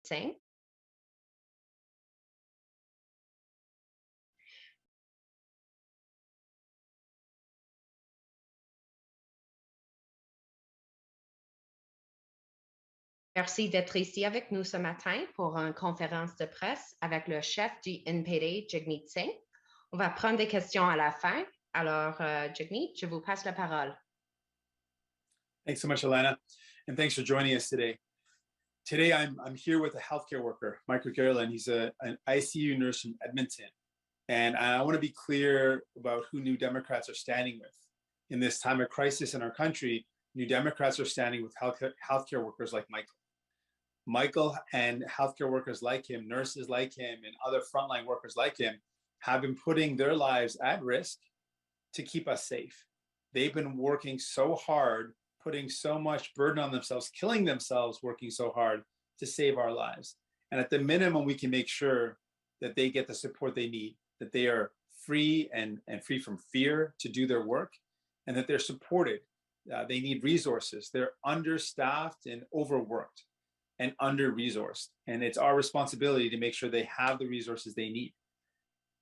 Singh. Merci d'être ici avec nous ce matin pour une conférence de presse avec le chef du NDP, Jagmeet Singh. On va prendre des questions à la fin. Alors, Jagmeet, je vous passe la parole. Thanks so much, Alana, and thanks for joining us today. Today, I'm here with a healthcare worker, Michael Gerlin. He's an ICU nurse from Edmonton. And I want to be clear about who New Democrats are standing with. In this time of crisis in our country, New Democrats are standing with healthcare workers like Michael. Michael and healthcare workers like him, nurses like him, and other frontline workers like him have been putting their lives at risk to keep us safe. They've been working so hard, putting so much burden on themselves, killing themselves, working so hard to save our lives. And at the minimum, we can make sure that they get the support they need, that they are free and free from fear to do their work, and that they're supported. They need resources. They're understaffed and overworked and under-resourced. And it's our responsibility to make sure they have the resources they need.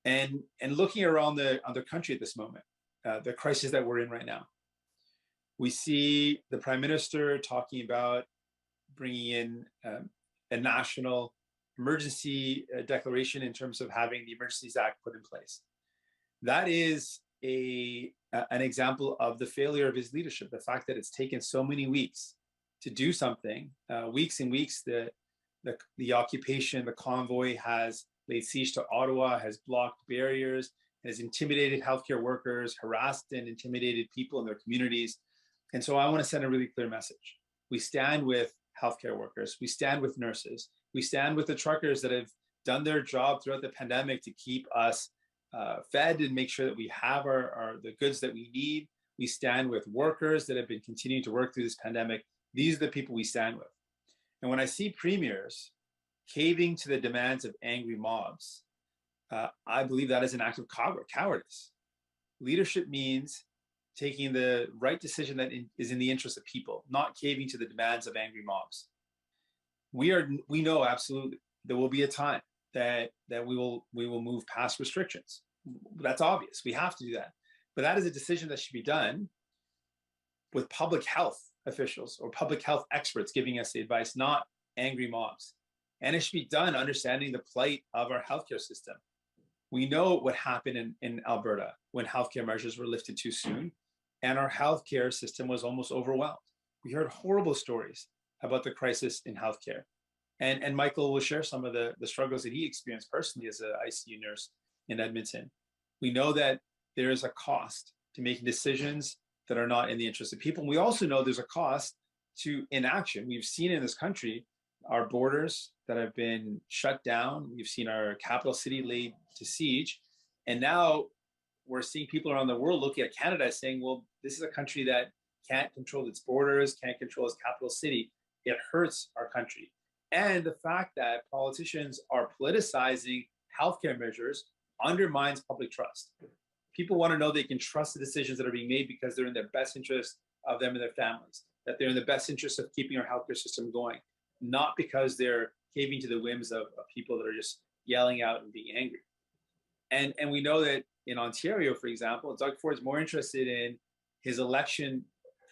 And looking around the country at this moment, the crisis that we're in right now, we see the Prime Minister talking about bringing in a national emergency declaration in terms of having the Emergencies Act put in place. That is an example of the failure of his leadership, the fact that it's taken so many weeks to do something, weeks and weeks. The occupation, the convoy has laid siege to Ottawa, has blocked barriers, has intimidated healthcare workers, harassed and intimidated people in their communities. And so I want to send a really clear message. We stand with healthcare workers. We stand with nurses. We stand with the truckers that have done their job throughout the pandemic to keep us fed and make sure that we have the goods that we need. We stand with workers that have been continuing to work through this pandemic. These are the people we stand with. And when I see premiers caving to the demands of angry mobs, I believe that is an act of cowardice. Leadership means taking the right decision that is in the interest of people, not caving to the demands of angry mobs. We know absolutely there will be a time that we will move past restrictions. That's obvious. We have to do that. But that is a decision that should be done with public health officials or public health experts giving us the advice, not angry mobs. And it should be done understanding the plight of our healthcare system. We know what happened in Alberta when healthcare measures were lifted too soon, and our healthcare system was almost overwhelmed. We heard horrible stories about the crisis in healthcare. And Michael will share some of the struggles that he experienced personally as an ICU nurse in Edmonton. We know that there is a cost to making decisions that are not in the interest of people. And we also know there's a cost to inaction. We've seen in this country our borders that have been shut down. We've seen our capital city laid to siege. And now we're seeing people around the world looking at Canada saying, well, this is a country that can't control its borders, can't control its capital city. It hurts our country. And the fact that politicians are politicizing healthcare measures undermines public trust. People want to know they can trust the decisions that are being made because they're in the best interest of them and their families, that they're in the best interest of keeping our healthcare system going, not because they're caving to the whims of people that are just yelling out and being angry. And we know that in Ontario, for example, Doug Ford is more interested in his election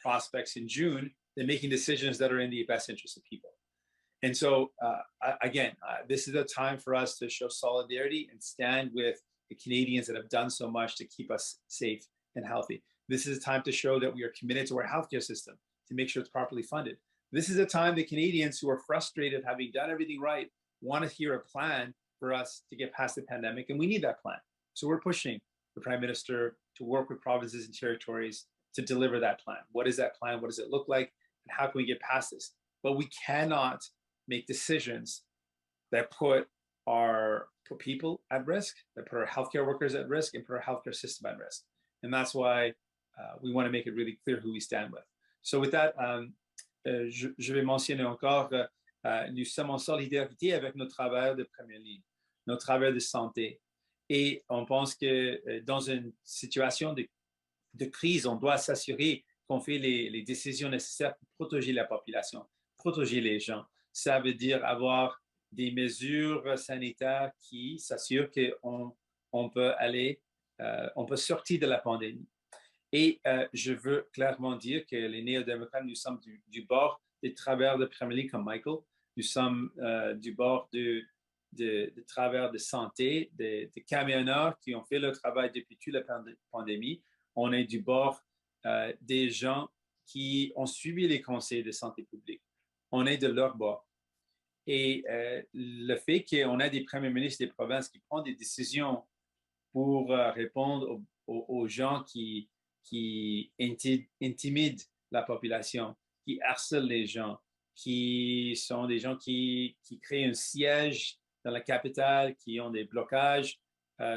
prospects in June than making decisions that are in the best interest of people. And so, again, this is a time for us to show solidarity and stand with the Canadians that have done so much to keep us safe and healthy. This is a time to show that we are committed to our healthcare system, to make sure it's properly funded. This is a time the Canadians who are frustrated, having done everything right, want to hear a plan for us to get past the pandemic, and we need that plan. So we're pushing the Prime Minister to work with provinces and territories to deliver that plan. What is that plan? What does it look like? And how can we get past this? But we cannot make decisions that put people at risk, that put our healthcare workers at risk, and put our healthcare system at risk. And that's why we want to make it really clear who we stand with. So with that, je vais mentionner encore, nous sommes en solidarité avec nos travailleurs de première ligne, nos travailleurs de santé. Et on pense que dans une situation de crise, on doit s'assurer qu'on fait les décisions nécessaires pour protéger la population, protéger les gens. Ça veut dire avoir des mesures sanitaires qui s'assurent qu'on peut aller, on peut sortir de la pandémie. Et je veux clairement dire que les néo-démocrates, nous sommes du bord des travailleurs de Premier League comme Michael. Nous sommes du bord de travailleurs de santé, des camionneurs qui ont fait leur travail depuis toute la pandémie. On est du bord des gens qui ont suivi les conseils de santé publique. On est de leur bord. Et le fait qu'on a des premiers ministres des provinces qui prennent des décisions pour répondre aux gens qui intimident la population, qui harcèlent les gens, qui sont des gens qui créent un siège dans la capitale, qui ont des blocages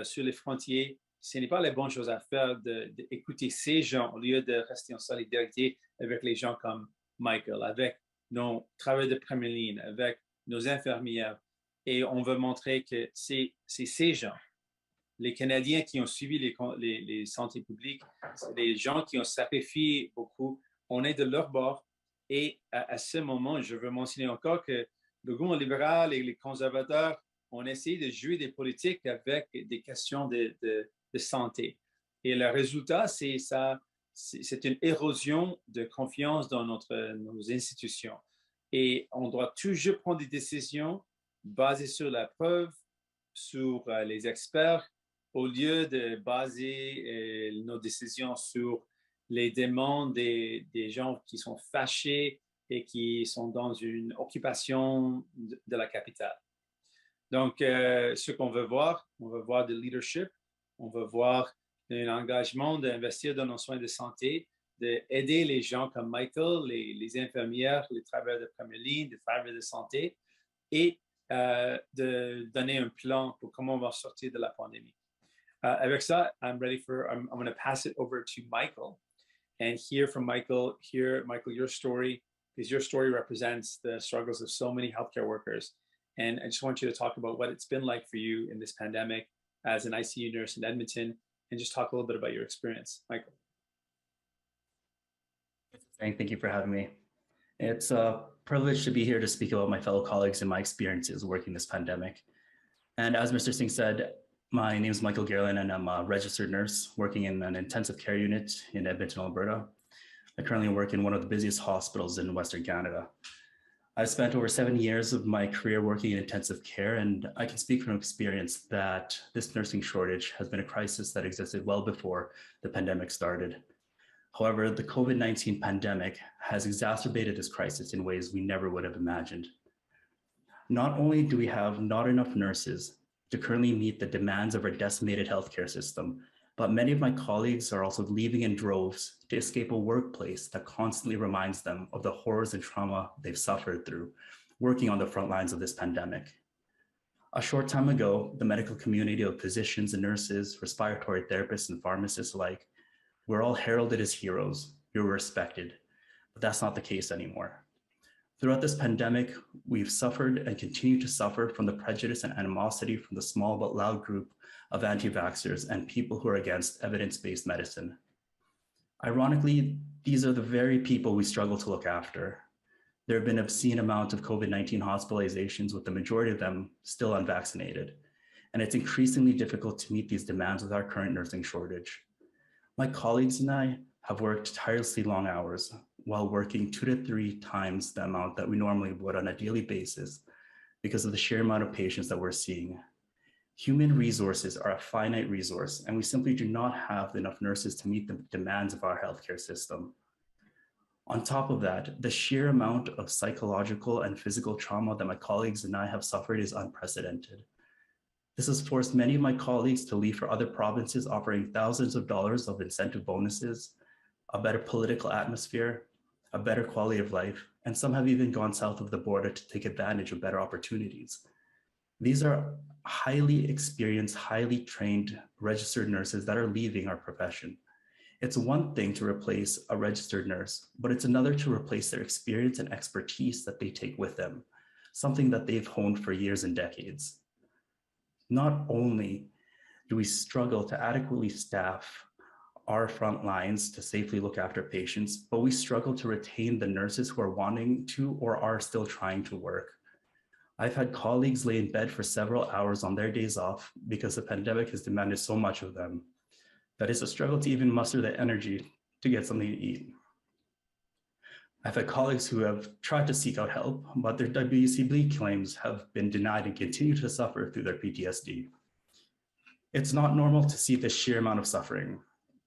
sur les frontières. Ce n'est pas la bonne chose à faire d'écouter ces gens au lieu de rester en solidarité avec les gens comme Michael, avec nos travailleurs de première ligne, avec nos infirmières. Et on veut montrer que c'est ces gens, les Canadiens qui ont suivi les santé publiques, les gens qui ont sacrifié beaucoup, on est de leur bord. Et à ce moment, je veux mentionner encore que le gouvernement libéral et les conservateurs ont essayé de jouer des politiques avec des questions de santé. Et le résultat, c'est une érosion de confiance dans nos institutions. Et on doit toujours prendre des décisions basées sur la preuve, sur les experts, au lieu de baser nos décisions sur les demandes des gens qui sont fâchés et qui sont dans une occupation de la capitale. Donc, ce qu'on veut voir, on veut voir du leadership, on veut voir un engagement d'investir dans nos soins de santé, d'aider les gens comme Michael, les infirmières, les travailleurs de première ligne, les travailleurs de santé, et de donner un plan pour comment on va sortir de la pandémie. Avec ça, I'm going to pass it over to Michael and hear from Michael. Michael, your story, because your story represents the struggles of so many healthcare workers. And I just want you to talk about what it's been like for you in this pandemic as an ICU nurse in Edmonton, and just talk a little bit about your experience. Michael. Thank you for having me. It's a privilege to be here to speak about my fellow colleagues and my experiences working this pandemic. And as Mr. Singh said, my name is Michael Garland, and I'm a registered nurse working in an intensive care unit in Edmonton, Alberta. I currently work in one of the busiest hospitals in Western Canada. I've spent over 7 years of my career working in intensive care, and I can speak from experience that this nursing shortage has been a crisis that existed well before the pandemic started. However, the COVID-19 pandemic has exacerbated this crisis in ways we never would have imagined. Not only do we have not enough nurses to currently meet the demands of our decimated healthcare system, but many of my colleagues are also leaving in droves to escape a workplace that constantly reminds them of the horrors and trauma they've suffered through working on the front lines of this pandemic. A short time ago, the medical community of physicians and nurses, respiratory therapists and pharmacists alike, we're all heralded as heroes. You're respected, but that's not the case anymore. Throughout this pandemic, we've suffered and continue to suffer from the prejudice and animosity from the small but loud group of anti-vaxxers and people who are against evidence-based medicine. Ironically, these are the very people we struggle to look after. There have been an obscene amount of COVID-19 hospitalizations, with the majority of them still unvaccinated. And it's increasingly difficult to meet these demands with our current nursing shortage. My colleagues and I have worked tirelessly long hours while working 2 to 3 times the amount that we normally would on a daily basis because of the sheer amount of patients that we're seeing. Human resources are a finite resource, and we simply do not have enough nurses to meet the demands of our healthcare system. On top of that, the sheer amount of psychological and physical trauma that my colleagues and I have suffered is unprecedented. This has forced many of my colleagues to leave for other provinces offering thousands of dollars of incentive bonuses, a better political atmosphere, a better quality of life, and some have even gone south of the border to take advantage of better opportunities. These are highly experienced, highly trained registered nurses that are leaving our profession. It's one thing to replace a registered nurse, but it's another to replace their experience and expertise that they take with them, something that they've honed for years and decades. Not only do we struggle to adequately staff our front lines to safely look after patients, but we struggle to retain the nurses who are wanting to or are still trying to work. I've had colleagues lay in bed for several hours on their days off because the pandemic has demanded so much of them that it's a struggle to even muster the energy to get something to eat. I've had colleagues who have tried to seek out help, but their WCB claims have been denied and continue to suffer through their PTSD. It's not normal to see the sheer amount of suffering,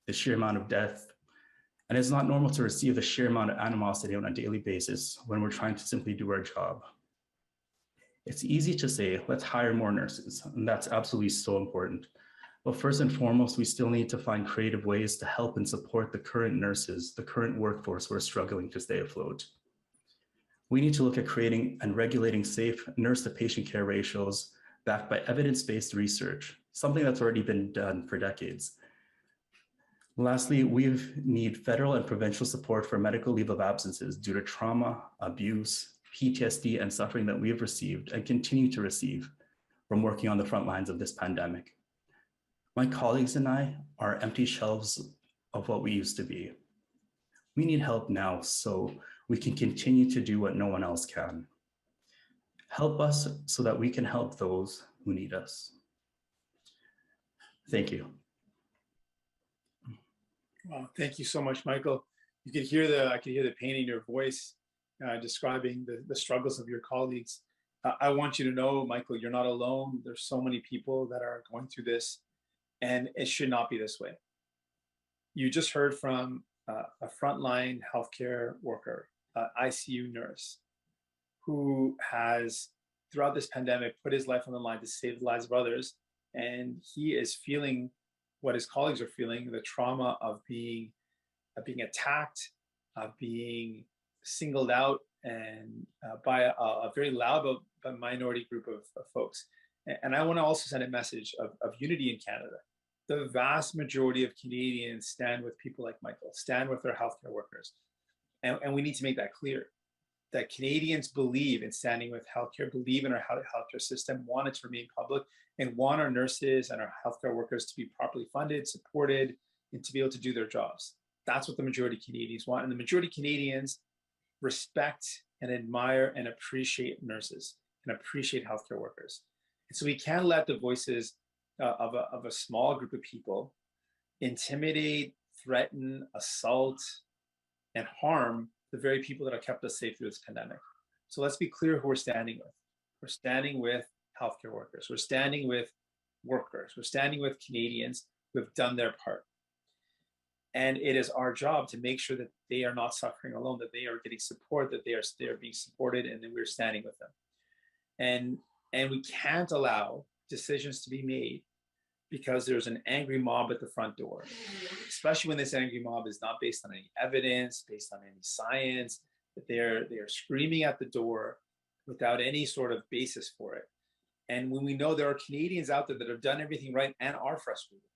the sheer amount of death, and it's not normal to receive the sheer amount of animosity on a daily basis when we're trying to simply do our job. It's easy to say, let's hire more nurses, and that's absolutely so important. But first and foremost, we still need to find creative ways to help and support the current nurses, the current workforce who are struggling to stay afloat. We need to look at creating and regulating safe nurse-to-patient care ratios backed by evidence-based research, something that's already been done for decades. Lastly, we need federal and provincial support for medical leave of absences due to trauma, abuse, PTSD, and suffering that we have received and continue to receive from working on the front lines of this pandemic. My colleagues and I are empty shelves of what we used to be. We need help now so we can continue to do what no one else can. Help us so that we can help those who need us. Thank you. Well, thank you so much, Michael. I could hear the pain in your voice describing the struggles of your colleagues. I want you to know, Michael, you're not alone. There's so many people that are going through this, and it should not be this way. You just heard from a frontline healthcare worker, ICU nurse, who has, throughout this pandemic, put his life on the line to save the lives of others. And he is feeling what his colleagues are feeling, the trauma of being attacked, of being singled out, and by a very loud but minority group of folks. And I want to also send a message of unity in Canada. The vast majority of Canadians stand with people like Michael, stand with their healthcare workers. And we need to make that clear, that Canadians believe in standing with healthcare, believe in our healthcare system, want it to remain public, and want our nurses and our healthcare workers to be properly funded, supported, and to be able to do their jobs. That's what the majority of Canadians want. And the majority of Canadians respect and admire and appreciate nurses and appreciate healthcare workers. And so we can't let the voices of a small group of people intimidate, threaten, assault, and harm the very people that have kept us safe through this pandemic. So let's be clear who we're standing with. We're standing with healthcare workers. We're standing with workers. We're standing with Canadians who have done their part. And it is our job to make sure that they are not suffering alone, that they are getting support, that they are being supported, and that we're standing with them. And we can't allow decisions to be made because there's an angry mob at the front door, especially when this angry mob is not based on any evidence, based on any science, that they are screaming at the door without any sort of basis for it. And when we know there are Canadians out there that have done everything right and are frustrated,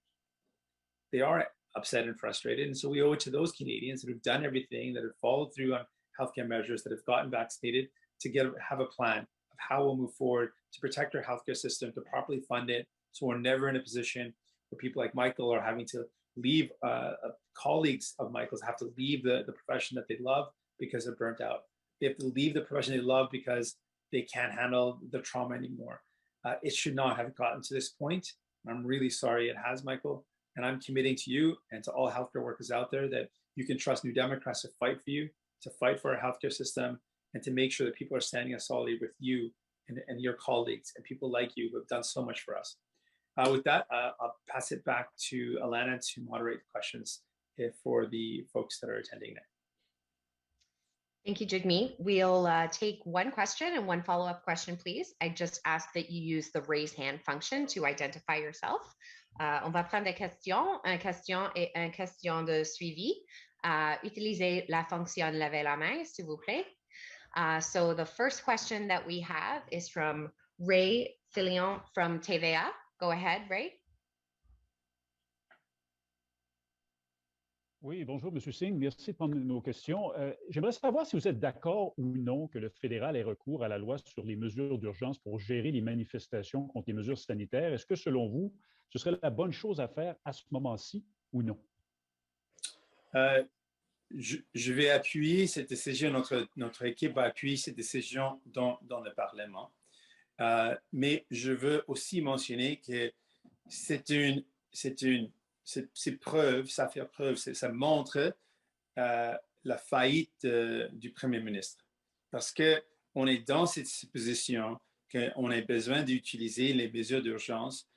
they are upset and frustrated. And so we owe it to those Canadians that have done everything, that have followed through on healthcare measures, that have gotten vaccinated, to have a plan of how we'll move forward to protect our healthcare system, to properly fund it, so we're never in a position where people like Michael are having to leave, colleagues of Michael's have to leave the profession that they love because they're burnt out. They have to leave the profession they love because they can't handle the trauma anymore. It should not have gotten to this point. I'm really sorry it has, Michael. And I'm committing to you and to all healthcare workers out there that you can trust New Democrats to fight for you, to fight for our healthcare system, and to make sure that people are standing in solidarity with you and your colleagues and people like you who have done so much for us. With that, I'll pass it back to Alana to moderate the questions for the folks that are attending now. Thank you, Jagmeet. We'll take one question and one follow-up question, please. I just ask that you use the raise hand function to identify yourself. On va prendre des questions, une question et une question de suivi. Utilisez la fonction lever la main, s'il vous plaît. So the first question that we have is from Ray Filion from TVA. Go ahead, Ray. Oui, bonjour, M. Singh. Merci de prendre nos questions. J'aimerais savoir si vous êtes d'accord ou non que le fédéral ait recours à la loi sur les mesures d'urgence pour gérer les manifestations contre les mesures sanitaires. Est-ce que, selon vous, ce serait la bonne chose à faire à ce moment-ci ou non? Je vais appuyer cette décision, notre équipe va appuyer cette décision dans le Parlement. Mais je veux aussi mentionner que c'est preuve, ça fait preuve, ça montre la faillite du Premier ministre. Parce qu'on est dans cette position qu'on a besoin d'utiliser les mesures d'urgence,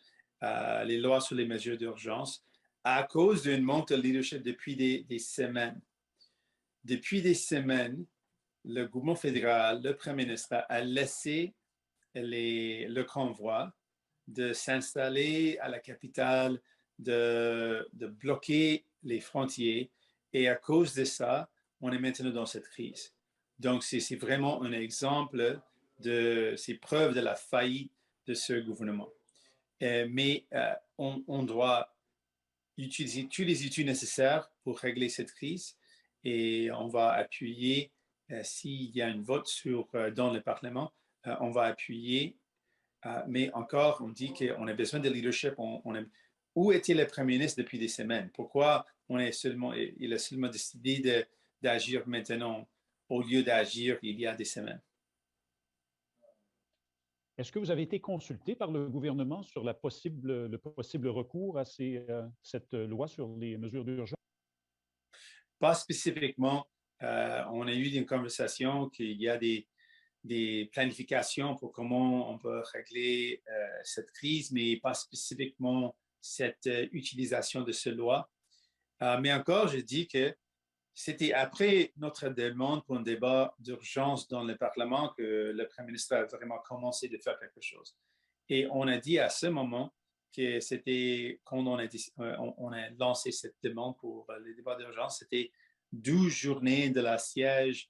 les lois sur les mesures d'urgence, à cause d'une manque de leadership depuis des semaines. Depuis des semaines, le gouvernement fédéral, le Premier ministre a laissé le convoi de s'installer à la capitale, de bloquer les frontières. Et à cause de ça, on est maintenant dans cette crise. Donc, c'est vraiment un exemple ces preuves de la faillite de ce gouvernement. Mais on doit utiliser tous les outils nécessaires pour régler cette crise et on va appuyer, s'il y a un vote dans le Parlement, on va appuyer. Mais encore, on dit qu'on a besoin de leadership. Où était le Premier ministre depuis des semaines? Pourquoi il a seulement décidé d'agir maintenant au lieu d'agir il y a des semaines? Est-ce que vous avez été consulté par le gouvernement sur le possible recours à cette loi sur les mesures d'urgence? Pas spécifiquement. On a eu une conversation qu'il y a des planifications pour comment on peut régler cette crise, mais pas spécifiquement cette utilisation de cette loi. Mais encore, je dis que c'était après notre demande pour un débat d'urgence dans le Parlement que le Premier ministre a vraiment commencé de faire quelque chose. Et on a dit à ce moment que c'était, quand on a lancé cette demande pour le débat d'urgence, c'était 12 journées de la siège.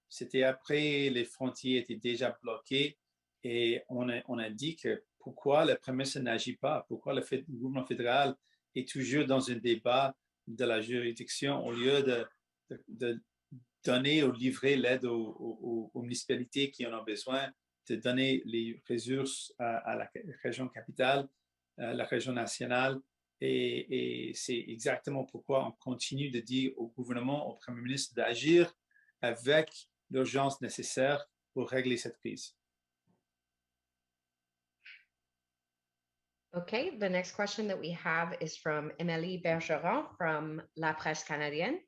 C'était après les frontières étaient déjà bloquées et on a dit que pourquoi le Premier ministre n'agit pas, pourquoi le gouvernement fédéral est toujours dans un débat de la juridiction au lieu de donner ou livrer l'aide aux municipalités qui en ont besoin, de donner les ressources à la région capitale, la région nationale. Et c'est exactement pourquoi on continue de dire au gouvernement, au Premier ministre d'agir avec l'urgence nécessaire pour régler cette crise. Okay, the next question that we have is from Émilie Bergeron from La Presse canadienne.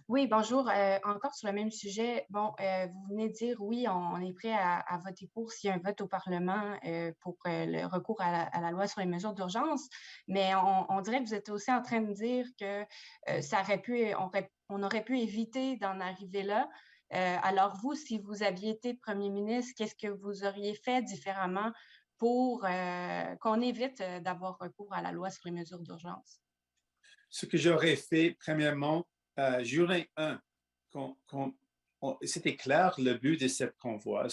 Oui, bonjour. Encore sur le même sujet. Bon, vous venez de dire, oui, on est prêt à voter pour s'il y a un vote au Parlement pour le recours à la loi sur les mesures d'urgence, mais on dirait que vous êtes aussi en train de dire que on aurait pu éviter d'en arriver là. Alors vous, si vous aviez été Premier ministre, qu'est-ce que vous auriez fait différemment pour qu'on évite d'avoir recours à la loi sur les mesures d'urgence? Ce que j'aurais fait, premièrement, journée 1, c'était clair le but de ce convoi.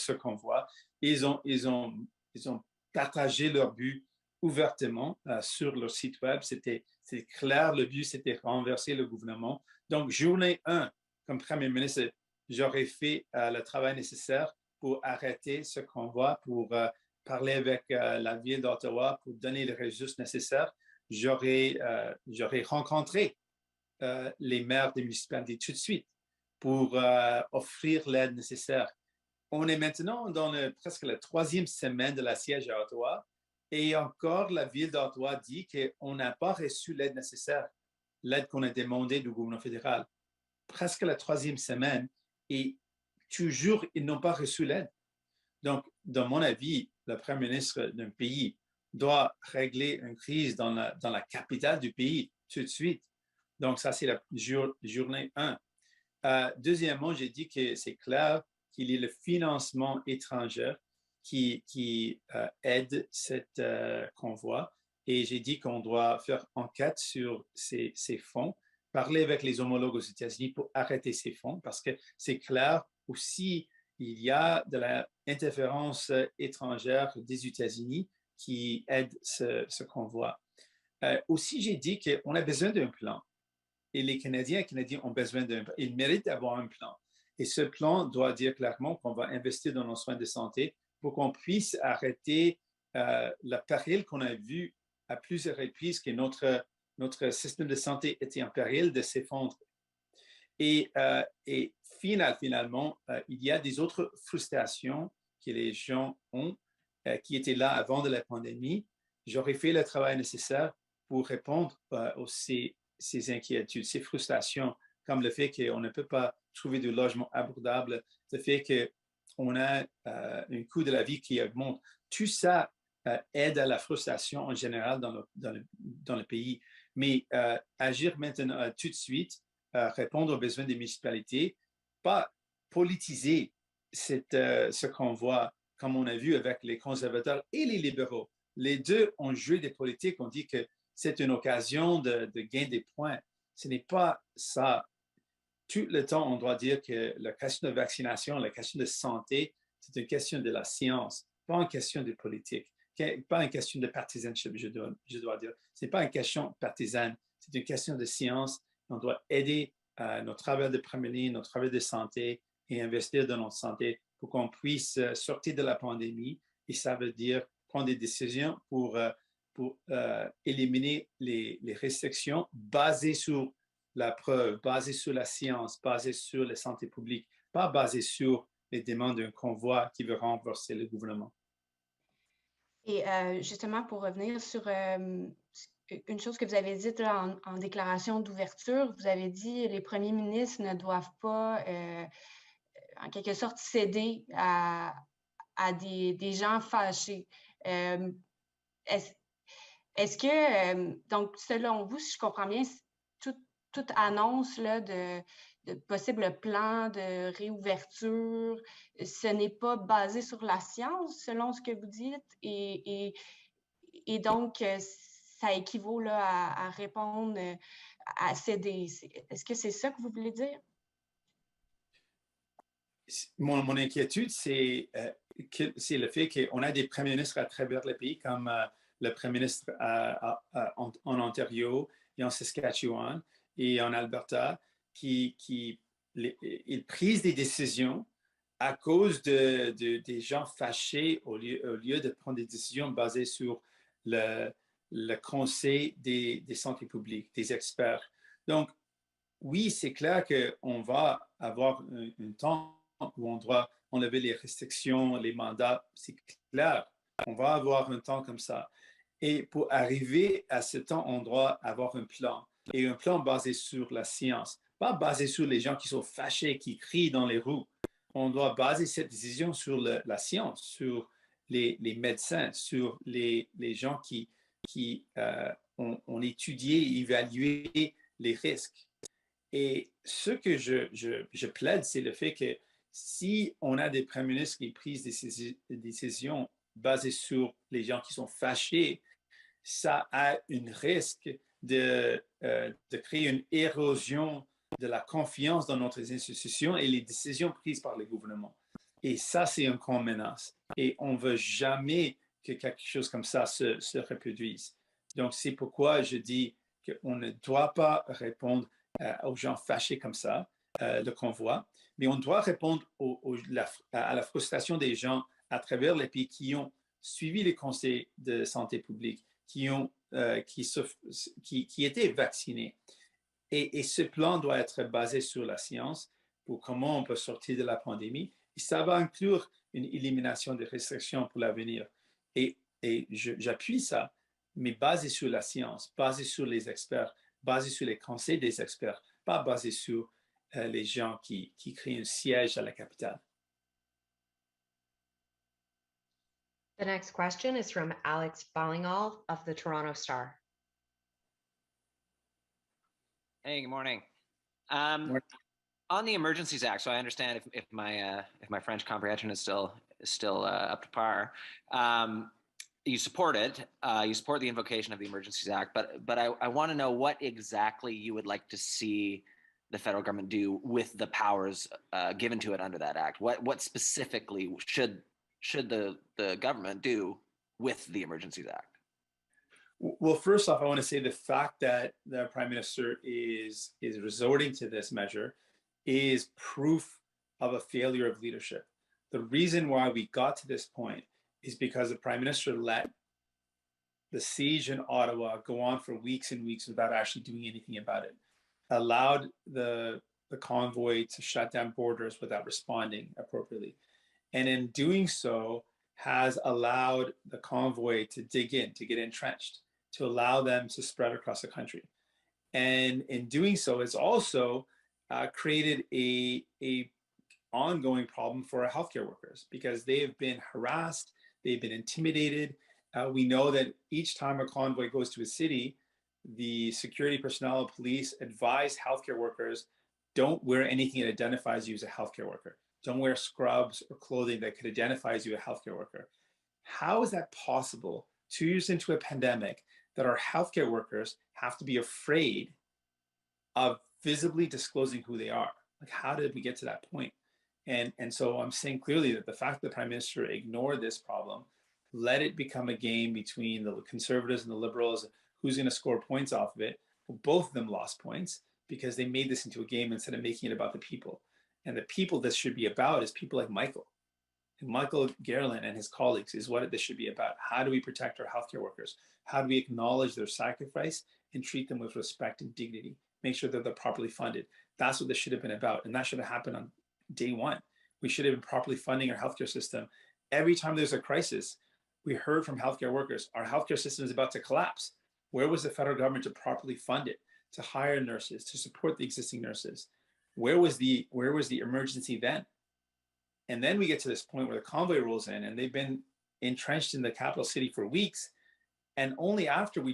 Ils ont partagé leur but ouvertement sur leur site web. C'était clair, le but, c'était renverser le gouvernement. Donc, journée 1, comme Premier ministre, j'aurais fait le travail nécessaire pour arrêter ce convoi, pour parler avec la ville d'Ottawa, pour donner les ressources nécessaires. J'aurais rencontré les maires des municipalités tout de suite pour offrir l'aide nécessaire. On est maintenant dans presque la 3e semaine de la siège à Ottawa et encore la ville d'Ottawa dit qu'on n'a pas reçu l'aide nécessaire, l'aide qu'on a demandée du gouvernement fédéral. Presque la 3e semaine et toujours ils n'ont pas reçu l'aide. Donc, dans mon avis, le Premier ministre d'un pays doit régler une crise dans la capitale du pays tout de suite. Donc, ça, c'est la journée 1. Deuxièmement, j'ai dit que c'est clair qu'il y a le financement étranger qui aide cette convoi. Et j'ai dit qu'on doit faire enquête sur ces fonds, parler avec les homologues aux États-Unis pour arrêter ces fonds, parce que c'est clair aussi, il y a de l'interférence étrangère des États-Unis qui aide ce convoi. Aussi, j'ai dit qu'on a besoin d'un plan. Et les Canadiens et Canadiens ont besoin d'un plan. Ils méritent d'avoir un plan. Et ce plan doit dire clairement qu'on va investir dans nos soins de santé pour qu'on puisse arrêter le péril qu'on a vu à plusieurs reprises que notre système de santé était en péril de s'effondrer. Et finalement, il y a des autres frustrations que les gens ont, qui étaient là avant de la pandémie, j'aurais fait le travail nécessaire pour répondre ces inquiétudes, ces frustrations, comme le fait qu'on ne peut pas trouver de logement abordable, le fait qu'on a un coût de la vie qui augmente. Tout ça aide à la frustration en général dans le pays. Mais agir maintenant tout de suite, répondre aux besoins des municipalités, pas politiser ce convoi, comme on a vu avec les conservateurs et les libéraux. Les deux ont joué des politiques, on dit que c'est une occasion de gain des points. Ce n'est pas ça. Tout le temps, on doit dire que la question de vaccination, la question de santé, c'est une question de la science, pas une question de politique, pas une question de partisanship, je dois dire. Ce n'est pas une question partisane, c'est une question de science. On doit aider nos travailleurs de première ligne, nos travailleurs de santé et investir dans notre santé pour qu'on puisse sortir de la pandémie. Et ça veut dire prendre des décisions pour éliminer les restrictions basées sur la preuve, basée sur la science, basée sur la santé publique, pas basée sur les demandes d'un convoi qui veut renverser le gouvernement. Et justement, pour revenir sur une chose que vous avez dite là, en déclaration d'ouverture, vous avez dit que les premiers ministres ne doivent pas, en quelque sorte, céder à des gens fâchés. Est-ce que, donc, selon vous, si je comprends bien, toute annonce là, de possibles plans de réouverture, ce n'est pas basé sur la science, selon ce que vous dites, et donc, ça équivaut là, à répondre à céder. Est-ce que c'est ça que vous voulez dire? Mon inquiétude, c'est le fait qu'on a des premiers ministres à travers le pays, comme le premier ministre en Ontario et en Saskatchewan et en Alberta, ils prennent des décisions à cause des gens fâchés au lieu de prendre des décisions basées sur le conseil des santé publiques, des experts. Donc, oui, c'est clair qu'on va avoir un temps où on doit enlever les restrictions, les mandats, c'est clair. On va avoir un temps comme ça. Et pour arriver à ce temps, on doit avoir un plan. Et un plan basé sur la science, pas basé sur les gens qui sont fâchés, qui crient dans les rues. On doit baser cette décision sur la science, sur les médecins, sur les gens qui ont étudié et évalué les risques. Et ce que je plaide, c'est le fait que si on a des premiers ministres qui prennent des décisions basées sur les gens qui sont fâchés, ça a un risque de créer une érosion de la confiance dans notre institutions et les décisions prises par le gouvernement. Et ça, c'est une grande menace. Et on ne veut jamais que quelque chose comme ça se reproduise. Donc, c'est pourquoi je dis qu'on ne doit pas répondre aux gens fâchés comme ça, le convoi, mais on doit répondre à la frustration des gens à travers les pays qui ont suivi les conseils de santé publique, qui étaient vaccinés. Et ce plan doit être basé sur la science pour comment on peut sortir de la pandémie. Et ça va inclure une élimination des restrictions pour l'avenir. Et j'appuie ça, mais basé sur la science, basé sur les experts, basé sur les conseils des experts, pas basé sur les gens qui créent un siège à la capitale. The next question is from Alex Ballingall of the Toronto Star. Hey, good morning. On the Emergencies Act, so I understand if my French comprehension is still up to par. You support it. You support the invocation of the Emergencies Act, but I want to know what exactly you would like to see the federal government do with the powers given to it under that act. What specifically should the government do with the Emergencies Act? Well, first off, I want to say the fact that the Prime Minister is resorting to this measure is proof of a failure of leadership. The reason why we got to this point is because the Prime Minister let the siege in Ottawa go on for weeks and weeks without actually doing anything about it, allowed the convoy to shut down borders without responding appropriately. And in doing so, has allowed the convoy to dig in, to get entrenched, to allow them to spread across the country. And in doing so, it's also created a ongoing problem for our healthcare workers because they have been harassed, they've been intimidated. We know that each time a convoy goes to a city, the security personnel, police advise healthcare workers, don't wear anything that identifies you as a healthcare worker. Don't wear scrubs or clothing that could identify as you a healthcare worker. How is that possible 2 years into a pandemic that our healthcare workers have to be afraid of visibly disclosing who they are? Like, how did we get to that point? And so I'm saying clearly that the fact that the Prime Minister ignored this problem, let it become a game between the Conservatives and the Liberals, who's going to score points off of it. Well, both of them lost points because they made this into a game instead of making it about the people. And the people this should be about is people like Michael. And Michael Garland and his colleagues is what this should be about. How do we protect our healthcare workers? How do we acknowledge their sacrifice and treat them with respect and dignity? Make sure that they're properly funded. That's what this should have been about. And that should have happened on day one. We should have been properly funding our healthcare system. Every time there's a crisis, we heard from healthcare workers, our healthcare system is about to collapse. Where was the federal government to properly fund it, to hire nurses, to support the existing nurses? Where was the emergency then? And then we get to this point where the convoy rolls in and they've been entrenched in the capital city for weeks. And only after we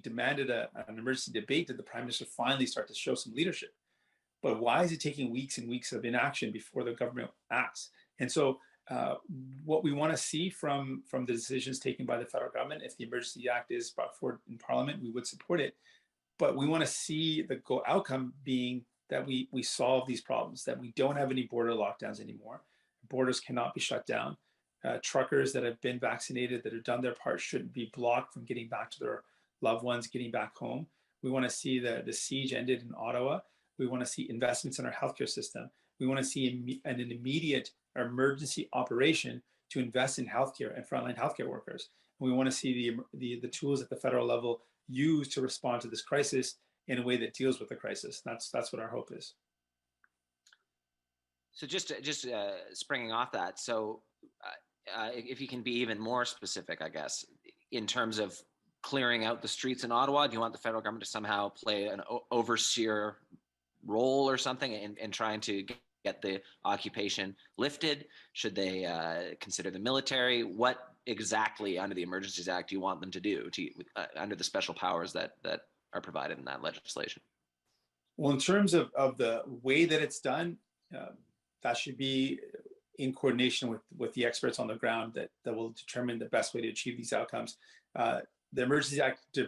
demanded an emergency debate did the Prime Minister finally start to show some leadership. But why is it taking weeks and weeks of inaction before the government acts? And so what we want to see from the decisions taken by the federal government, if the Emergency Act is brought forward in Parliament, we would support it. But we want to see the outcome being that we solve these problems, that we don't have any border lockdowns anymore. Borders cannot be shut down. Truckers that have been vaccinated, that have done their part, shouldn't be blocked from getting back to their loved ones, getting back home. We want to see the siege ended in Ottawa. We want to see investments in our healthcare system. We want to see an immediate emergency operation to invest in healthcare and frontline healthcare workers. And we want to see the tools at the federal level used to respond to this crisis in a way that deals with the crisis. That's what our hope is. So just springing off that, so if you can be even more specific, I guess, in terms of clearing out the streets in Ottawa, do you want the federal government to somehow play an overseer role or something in trying to get the occupation lifted? Should they consider the military? What exactly under the Emergencies Act do you want them to do under the special powers that are provided in that legislation? Well, in terms of the way that it's done, that should be in coordination with the experts on the ground that will determine the best way to achieve these outcomes. The Emergencies Act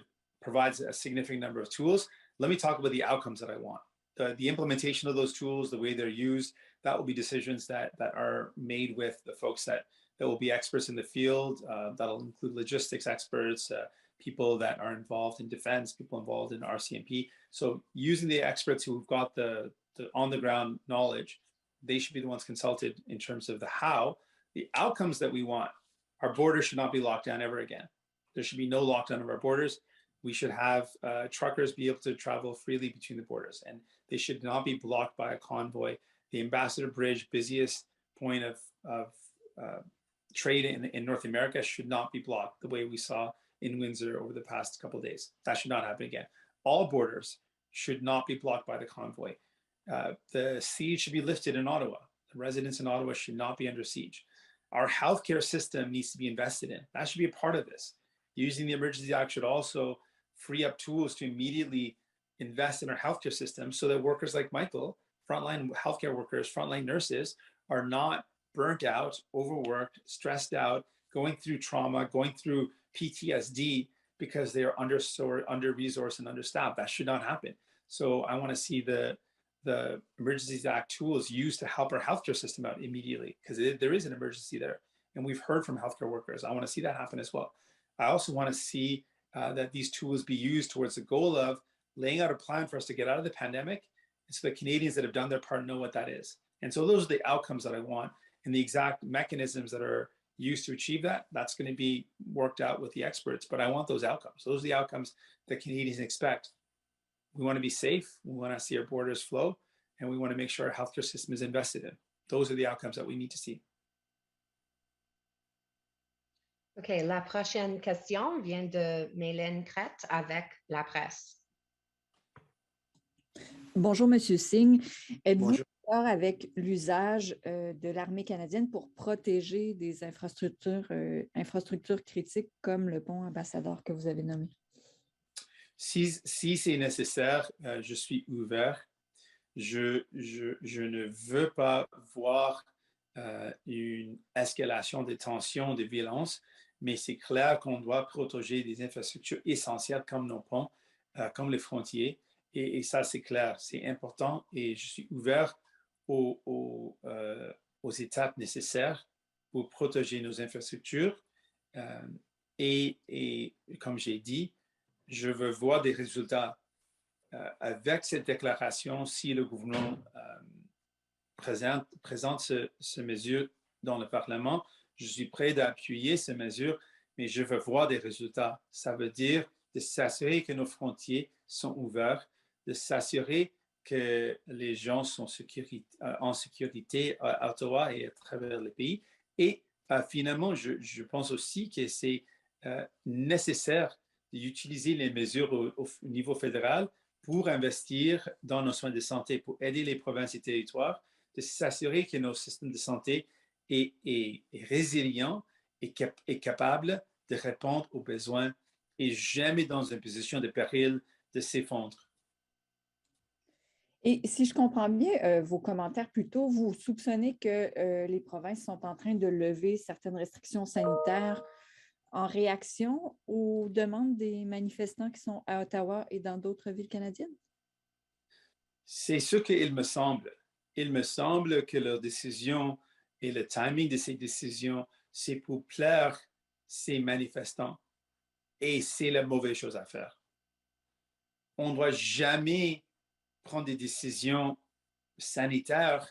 provides a significant number of tools. Let me talk about the outcomes that I want. The implementation of those tools, the way they're used, that will be decisions that are made with the folks that will be experts in the field. That'll include logistics experts, people that are involved in defense, people involved in RCMP. So using the experts who've got the on the ground knowledge, they should be the ones consulted in terms of the how. The outcomes that we want, our borders should not be locked down ever again. There should be no lockdown of our borders. We should have truckers be able to travel freely between the borders, and they should not be blocked by a convoy. The Ambassador Bridge, busiest point of trade in North America, should not be blocked the way we saw in Windsor over the past couple of days. That should not happen again. All borders should not be blocked by the convoy. The siege should be lifted in Ottawa. The residents in Ottawa should not be under siege. Our healthcare system needs to be invested in. That should be a part of this. Using the Emergency Act should also free up tools to immediately invest in our healthcare system so that workers like Michael, frontline healthcare workers, frontline nurses, are not burnt out, overworked, stressed out, going through trauma, going through PTSD because they are under-resourced and understaffed. That should not happen. So I want to see the Emergencies Act tools used to help our healthcare system out immediately, because there is an emergency there. And we've heard from healthcare workers. I want to see that happen as well. I also want to see that these tools be used towards the goal of laying out a plan for us to get out of the pandemic, and so the Canadians that have done their part know what that is. And so those are the outcomes that I want, and the exact mechanisms that are used to achieve that, that's going to be worked out with the experts. But I want those outcomes. Those are the outcomes that Canadians expect. We want to be safe. We want to see our borders flow, and we want to make sure our healthcare system is invested in. Those are the outcomes that we need to see. OK, la prochaine question vient de Mélène Crête avec la presse. Bonjour, Monsieur Singh. Êtes-vous Bonjour. d'accord avec l'usage de l'armée canadienne pour protéger des infrastructures critiques comme le pont ambassadeur que vous avez nommé? Si c'est nécessaire, je suis ouvert. Je ne veux pas voir une escalation des tensions, des violences, mais c'est clair qu'on doit protéger des infrastructures essentielles comme nos ponts, comme les frontières. Et ça, c'est clair, c'est important et je suis ouvert aux étapes nécessaires pour protéger nos infrastructures. Et comme j'ai dit, je veux voir des résultats. Avec cette déclaration, si le gouvernement présente ce mesure dans le Parlement, je suis prêt d'appuyer ces mesures, mais je veux voir des résultats. Ça veut dire de s'assurer que nos frontières sont ouvertes, de s'assurer que les gens sont en sécurité à Ottawa et à travers le pays. Et finalement, je pense aussi que c'est nécessaire d'utiliser les mesures au niveau fédéral pour investir dans nos soins de santé, pour aider les provinces et territoires, de s'assurer que nos systèmes de santé est résilient et capable de répondre aux besoins et jamais dans une position de péril de s'effondrer. Et si je comprends bien vos commentaires plus tôt, vous soupçonnez que les provinces sont en train de lever certaines restrictions sanitaires en réaction aux demandes des manifestants qui sont à Ottawa et dans d'autres villes canadiennes? C'est ce qu'il me semble. Il me semble que leurs décisions et le timing de ces décisions, c'est pour plaire ces manifestants. Et c'est la mauvaise chose à faire. On ne doit jamais prendre des décisions sanitaires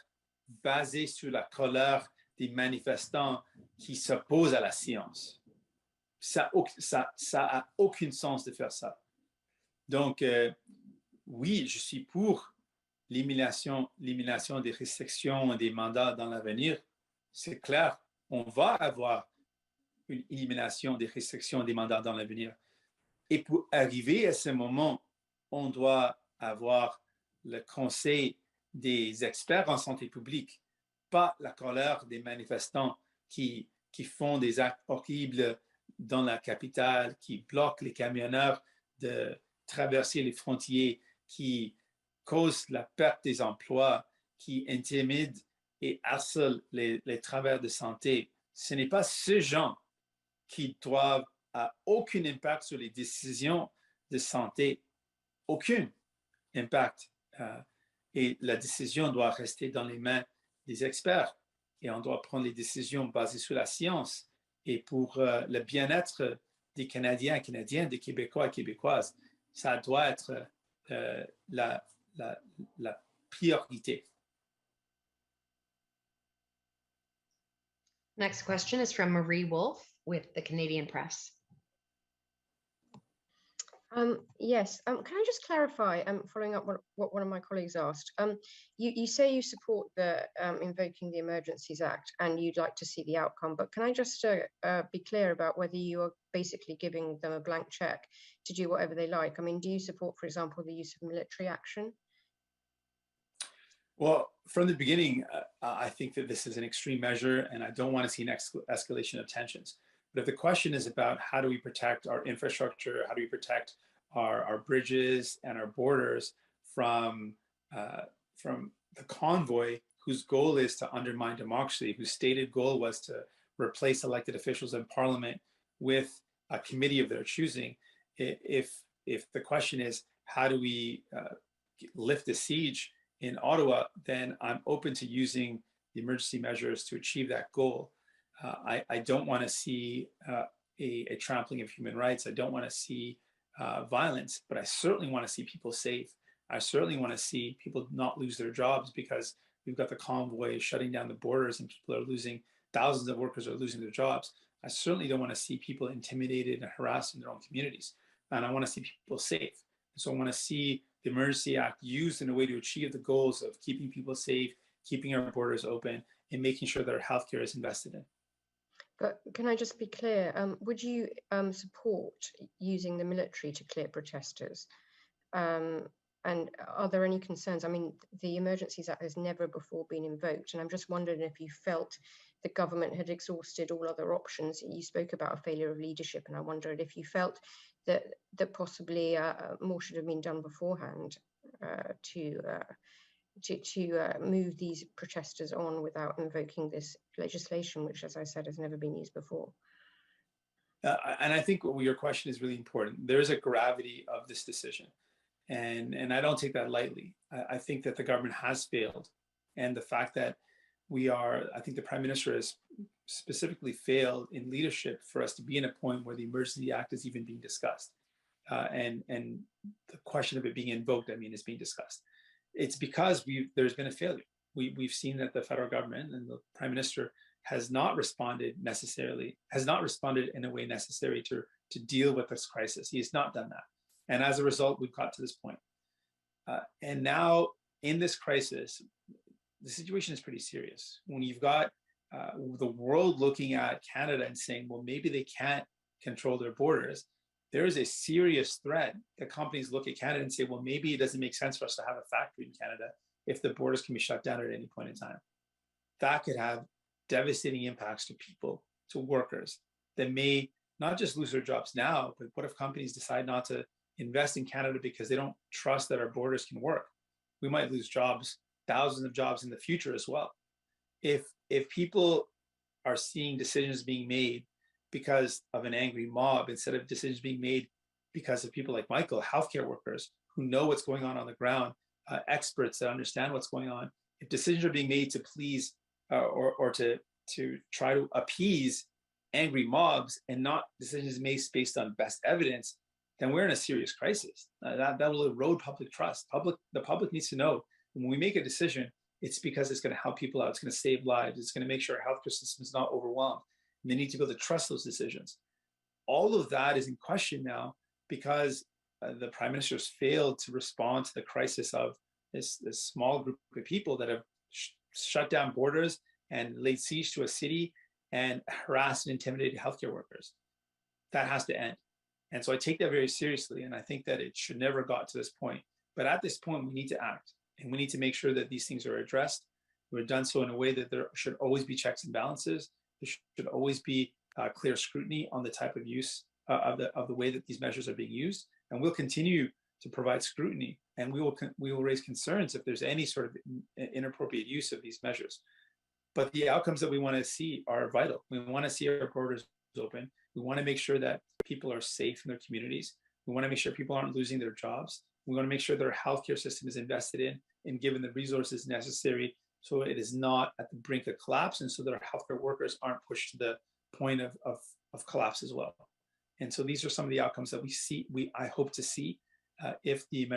basées sur la colère des manifestants qui s'opposent à la science. Ça a aucun sens de faire ça. Donc, oui, je suis pour l'élimination des restrictions et des mandats dans l'avenir. C'est clair, on va avoir une élimination des restrictions et des mandats dans l'avenir. Et pour arriver à ce moment, on doit avoir le conseil des experts en santé publique, pas la colère des manifestants qui font des actes horribles dans la capitale, qui bloquent les camionneurs de traverser les frontières, qui causent la perte des emplois, qui intimident et harcèlent les travailleurs de santé. Ce n'est pas ces gens qui doivent avoir aucun impact sur les décisions de santé, aucun impact. Et la décision doit rester dans les mains des experts et on doit prendre les décisions basées sur la science et pour le bien-être des Canadiens et Canadiennes, des Québécois et Québécoises. Ça doit être la priorité. Next question is from Marie Wolfe with the Canadian Press. Yes, can I just clarify, following up what one of my colleagues asked, you say you support the invoking the Emergencies Act and you'd like to see the outcome, but can I just be clear about whether you are basically giving them a blank check to do whatever they like? I mean, do you support, for example, the use of military action? Well, from the beginning, I think that this is an extreme measure and I don't want to see an escalation of tensions. But if the question is about how do we protect our infrastructure, how do we protect our bridges and our borders from the convoy whose goal is to undermine democracy, whose stated goal was to replace elected officials in Parliament with a committee of their choosing, if the question is how do we lift the siege in Ottawa, then I'm open to using the emergency measures to achieve that goal. I don't want to see a trampling of human rights. I don't want to see violence, but I certainly want to see people safe. I certainly want to see people not lose their jobs because we've got the convoy shutting down the borders and people are losing, thousands of workers are losing their jobs. I certainly don't want to see people intimidated and harassed in their own communities. And I want to see people safe. So I want to see the Emergency Act used in a way to achieve the goals of keeping people safe, keeping our borders open, and making sure that our healthcare is invested in. But can I just be clear? Would you support using the military to clear protesters? And are there any concerns? I mean, the Emergencies Act has never before been invoked, and I'm just wondering if you felt the government had exhausted all other options. You spoke about a failure of leadership, and I wondered if you felt that possibly more should have been done beforehand to move these protesters on without invoking this legislation, which, as I said, has never been used before. And I think your question is really important. There is a gravity of this decision. And I don't take that lightly. I think that the government has failed. And the fact that I think the Prime Minister has specifically failed in leadership for us to be in a point where the Emergency Act is even being discussed. And the question of it being invoked, is being discussed. It's because there's been a failure. We've seen that the federal government and the Prime Minister has not responded in a way necessary to deal with this crisis. He has not done that. And as a result, we've got to this point. And now in this crisis, the situation is pretty serious. When you've got the world looking at Canada and saying, well, maybe they can't control their borders, there is a serious threat that companies look at Canada and say, well, maybe it doesn't make sense for us to have a factory in Canada if the borders can be shut down at any point in time. That could have devastating impacts to people, to workers that may not just lose their jobs now, but what if companies decide not to invest in Canada because they don't trust that our borders can work? We might lose jobs, thousands of jobs in the future as well. If people are seeing decisions being made because of an angry mob instead of decisions being made because of people like Michael, healthcare workers who know what's going on the ground, experts that understand what's going on, if decisions are being made to please or to try to appease angry mobs and not decisions made based on best evidence, then we're in a serious crisis. That will erode public trust. The public needs to know when we make a decision, it's because it's going to help people out. It's going to save lives. It's going to make sure our healthcare system is not overwhelmed. And they need to be able to trust those decisions. All of that is in question now because the Prime Minister has failed to respond to the crisis of this small group of people that have shut down borders and laid siege to a city and harassed and intimidated healthcare workers. That has to end. And so I take that very seriously. And I think that it should never have got to this point. But at this point, we need to act. And we need to make sure that these things are addressed. We're done so in a way that there should always be checks and balances. There should always be clear scrutiny on the type of use of the way that these measures are being used. And we'll continue to provide scrutiny. And we will raise concerns if there's any sort of inappropriate use of these measures. But the outcomes that we want to see are vital. We want to see our borders open. We want to make sure that people are safe in their communities. We want to make sure people aren't losing their jobs. We want to make sure that our healthcare system is invested in and given the resources necessary so it is not at the brink of collapse, and so that our healthcare workers aren't pushed to the point of collapse as well. And so these are some of the outcomes that I hope to see if the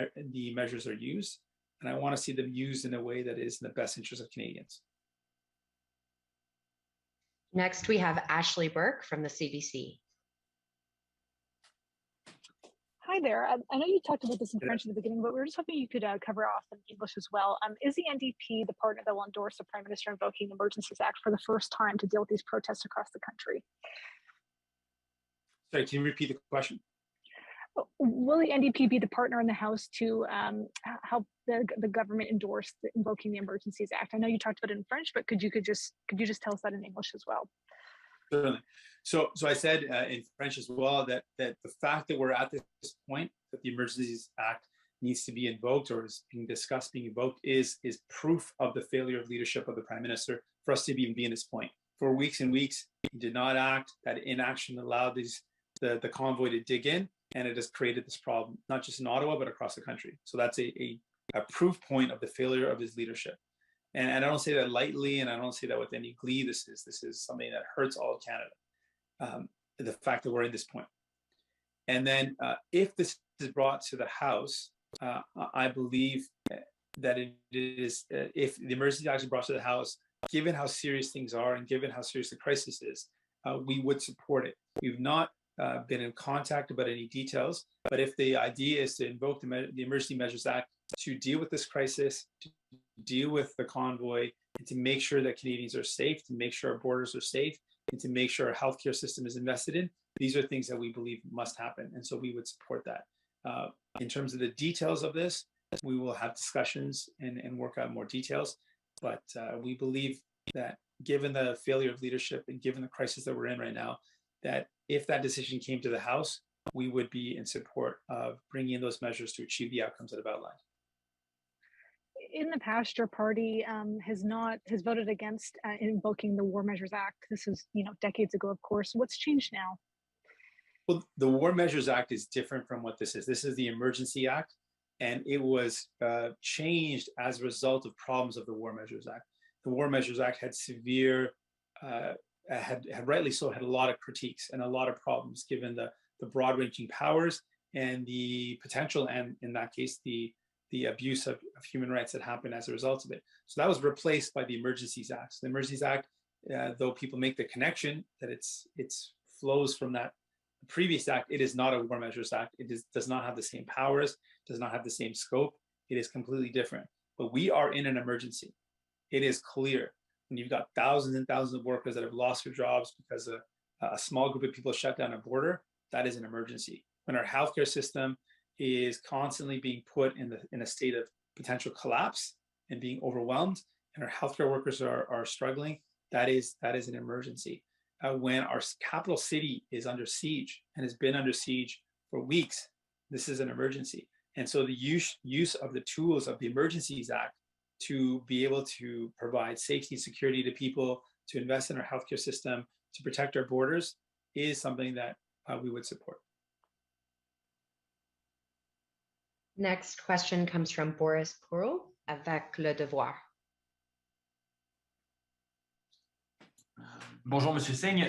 measures are used. And I want to see them used in a way that is in the best interest of Canadians. Next, we have Ashley Burke from the CBC. Hi there. I know you talked about this in French at the beginning, but we were just hoping you could cover off in English as well. Is the NDP the partner that will endorse the Prime Minister invoking the Emergencies Act for the first time to deal with these protests across the country? Sorry, can you repeat the question? Will the NDP be the partner in the House to help the government endorse invoking the Emergencies Act? I know you talked about it in French, but could you just tell us that in English as well? Certainly. So I said in French as well that the fact that we're at this point, that the Emergencies Act needs to be invoked or is being discussed, being invoked, is proof of the failure of leadership of the Prime Minister for us to even be in this point. For weeks and weeks, he did not act. That inaction allowed the convoy to dig in, and it has created this problem, not just in Ottawa, but across the country. So that's a proof point of the failure of his leadership. And I don't say that lightly, and I don't say that with any glee. This is something that hurts all of Canada, the fact that we're in this point. And then if this is brought to the House, I believe that it is, if the Emergency Act is brought to the House, given how serious things are and given how serious the crisis is, we would support it. We've not been in contact about any details, but if the idea is to invoke the Emergency Measures Act to deal with this crisis, to deal with the convoy, and to make sure that Canadians are safe, to make sure our borders are safe, and to make sure our healthcare system is invested in. These are things that we believe must happen, and so we would support that. In terms of the details of this, we will have discussions and work out more details, but we believe that given the failure of leadership and given the crisis that we're in right now, that if that decision came to the House, we would be in support of bringing in those measures to achieve the outcomes that I've outlined. In the past, your party has voted against invoking the War Measures Act. This is, decades ago, of course. What's changed now? Well, the War Measures Act is different from what this is. This is the Emergency Act, and it was changed as a result of problems of the War Measures Act. The War Measures Act had severe, had rightly so, had a lot of critiques and a lot of problems given the broad-ranging powers and the potential, and in that case, the abuse of human rights that happened as a result of it. So that was replaced by the Emergencies Act. The Emergencies Act, though people make the connection that it's flows from that previous act, it is not a War Measures Act. It does not have the same powers, does not have the same scope. It is completely different. But we are in an emergency. It is clear when you've got thousands and thousands of workers that have lost their jobs because a small group of people shut down a border, that is an emergency. When our healthcare system is constantly being put in a state of potential collapse and being overwhelmed, and our healthcare workers are struggling, that is an emergency. When our capital city is under siege and has been under siege for weeks, this is an emergency. And so the use of the tools of the Emergencies Act to be able to provide safety and security to people, to invest in our healthcare system, to protect our borders, is something that we would support. Next question comes from Boris Pouro avec Le Devoir. Bonjour, Monsieur Singh.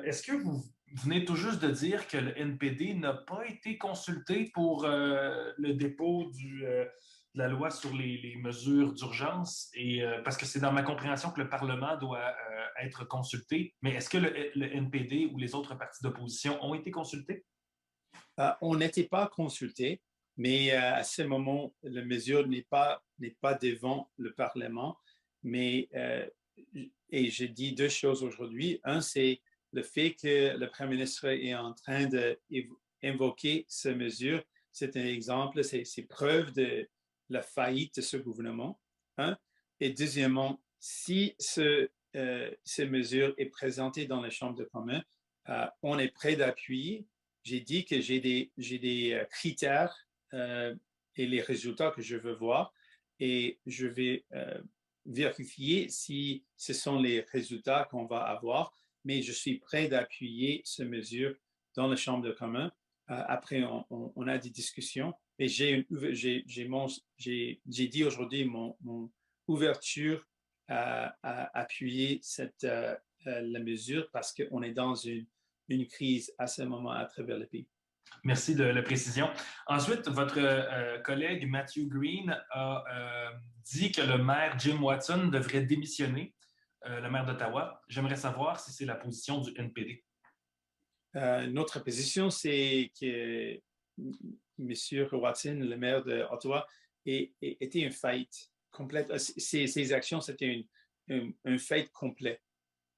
Est-ce que vous venez tout juste de dire que le NPD n'a pas été consulté pour le dépôt de la loi sur les mesures d'urgence? Et parce que c'est dans ma compréhension que le Parlement doit être consulté. Mais est-ce que le NPD ou les autres partis d'opposition ont été consultés? On n'était pas consultés, mais à ce moment, la mesure n'est pas devant le Parlement. Mais et je dis deux choses aujourd'hui. Un, c'est le fait que le Premier ministre est en train d'invoquer ces mesures. C'est un exemple, c'est preuve de la faillite de ce gouvernement. Hein? Et deuxièmement, si ces mesures est présentée dans les chambres de communs, on est prêt d'appuyer. J'ai dit que j'ai des critères et les résultats que je veux voir, et je vais vérifier si ce sont les résultats qu'on va avoir, mais je suis prêt d'appuyer ces mesures dans la chambre de communs. Après, on a des discussions, et j'ai dit aujourd'hui mon ouverture à appuyer la mesure parce qu'on est dans une crise à ce moment à travers le pays. Merci de la précision. Ensuite, votre collègue Matthew Green a dit que le maire Jim Watson devrait démissionner, le maire d'Ottawa. J'aimerais savoir si c'est la position du NPD. Notre position, c'est que M. Watson, le maire d'Ottawa, était une faillite complète. Ses actions, c'était une faillite complète.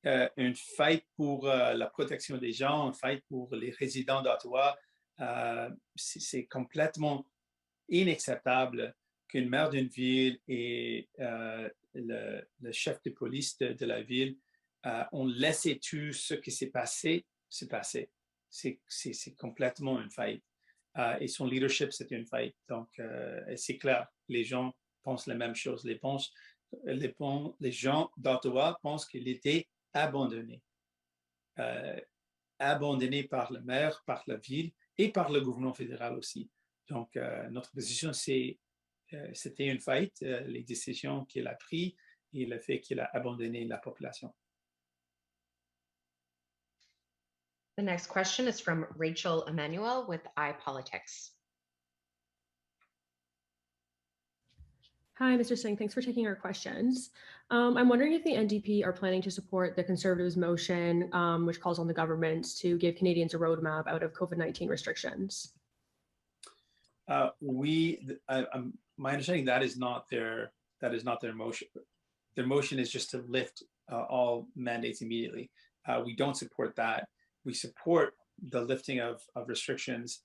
Une faillite pour la protection des gens, une faillite pour les résidents d'Ottawa. C'est complètement inacceptable qu'une maire d'une ville et le chef de police de la ville ont laissé tout ce qui s'est passé se passer. C'est complètement une faillite. Et son leadership, c'est une faillite. Donc, c'est clair, les gens pensent la même chose. Les gens d'Ottawa pensent qu'il était abandonné. Abandonné par le maire, par la ville et par le gouvernement fédéral aussi. Donc, notre position, c'était une faillite, les décisions qu'il a prises et le fait qu'il a abandonné la population. The next question is from Rachel Emmanuel with iPolitics. Hi, Mr. Singh. Thanks for taking our questions. I'm wondering if the NDP are planning to support the Conservatives' motion, which calls on the government to give Canadians a roadmap out of COVID-19 restrictions. My understanding that is not their motion. Their motion is just to lift all mandates immediately. We don't support that. We support the lifting of restrictions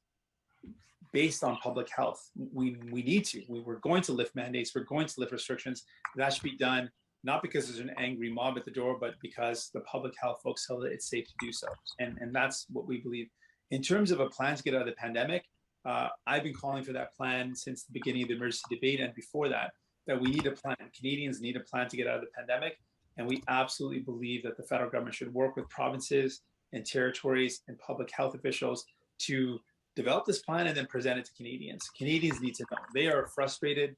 based on public health. We need to. We're going to lift mandates. We're going to lift restrictions. That should be done not because there's an angry mob at the door, but because the public health folks feel that it's safe to do so. And that's what we believe. In terms of a plan to get out of the pandemic, I've been calling for that plan since the beginning of the emergency debate and before that we need a plan. Canadians need a plan to get out of the pandemic. And we absolutely believe that the federal government should work with provinces and territories and public health officials to develop this plan and then present it to Canadians. Canadians need to know. They are frustrated.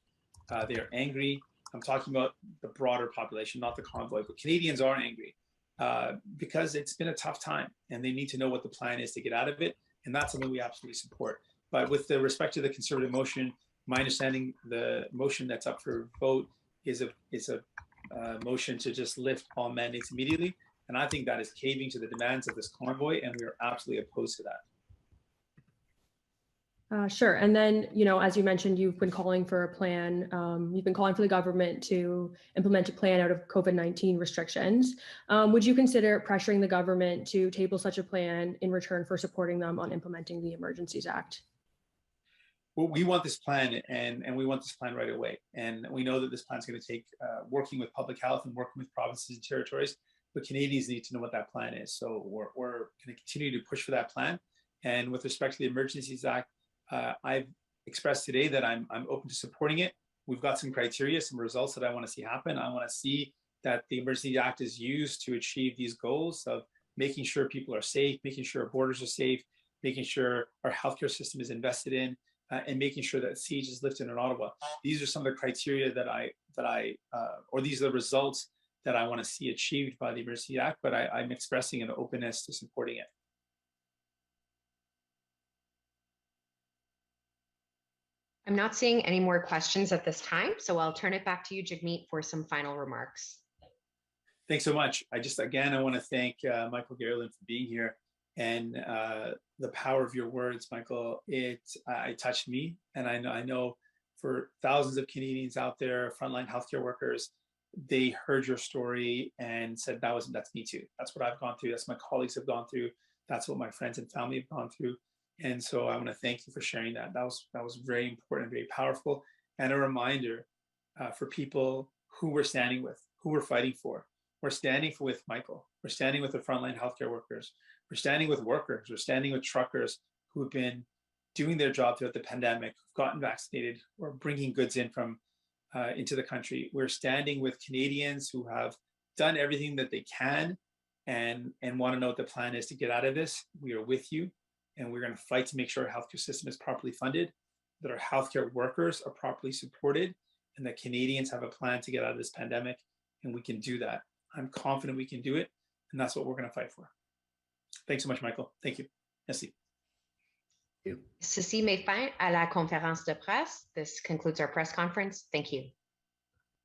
They are angry. I'm talking about the broader population, not the convoy, but Canadians are angry because it's been a tough time and they need to know what the plan is to get out of it. And that's something we absolutely support. But with the respect to the Conservative motion, my understanding, the motion that's up for vote is a motion to just lift all mandates immediately. And I think that is caving to the demands of this convoy, and we are absolutely opposed to that. Sure. And then, as you mentioned, you've been calling for a plan. You've been calling for the government to implement a plan out of COVID-19 restrictions. Would you consider pressuring the government to table such a plan in return for supporting them on implementing the Emergencies Act? Well, we want this plan, and we want this plan right away. And we know that this plan is going to take working with public health and working with provinces and territories, but Canadians need to know what that plan is. So we're going to continue to push for that plan. And with respect to the Emergencies Act, I've expressed today that I'm open to supporting it. We've got some criteria, some results that I want to see happen. I want to see that the Emergency Act is used to achieve these goals of making sure people are safe, making sure our borders are safe, making sure our healthcare system is invested in, and making sure that siege is lifted in Ottawa. These are some of the criteria or these are the results that I want to see achieved by the Emergency Act, but I'm expressing an openness to supporting it. I'm not seeing any more questions at this time, so I'll turn it back to you, Jagmeet, for some final remarks. Thanks so much. I want to thank Michael Garland for being here, and the power of your words, Michael. It touched me, and I know for thousands of Canadians out there, frontline healthcare workers, they heard your story and said, that's me too. That's what I've gone through. That's my colleagues have gone through. That's what my friends and family have gone through. And so I want to thank you for sharing that. That was very important, very powerful, and a reminder for people who we're standing with, who we're fighting for. We're standing with Michael. We're standing with the frontline healthcare workers. We're standing with workers. We're standing with truckers who have been doing their job throughout the pandemic, who've gotten vaccinated, or bringing goods in from into the country. We're standing with Canadians who have done everything that they can and want to know what the plan is to get out of this. We are with you. And we're going to fight to make sure our healthcare system is properly funded, that our healthcare workers are properly supported, and that Canadians have a plan to get out of this pandemic, and we can do that. I'm confident we can do it, and that's what we're going to fight for. Thanks so much, Michael. Thank you. Merci. Ceci met fin à la conférence de presse. This concludes our press conference. Thank you.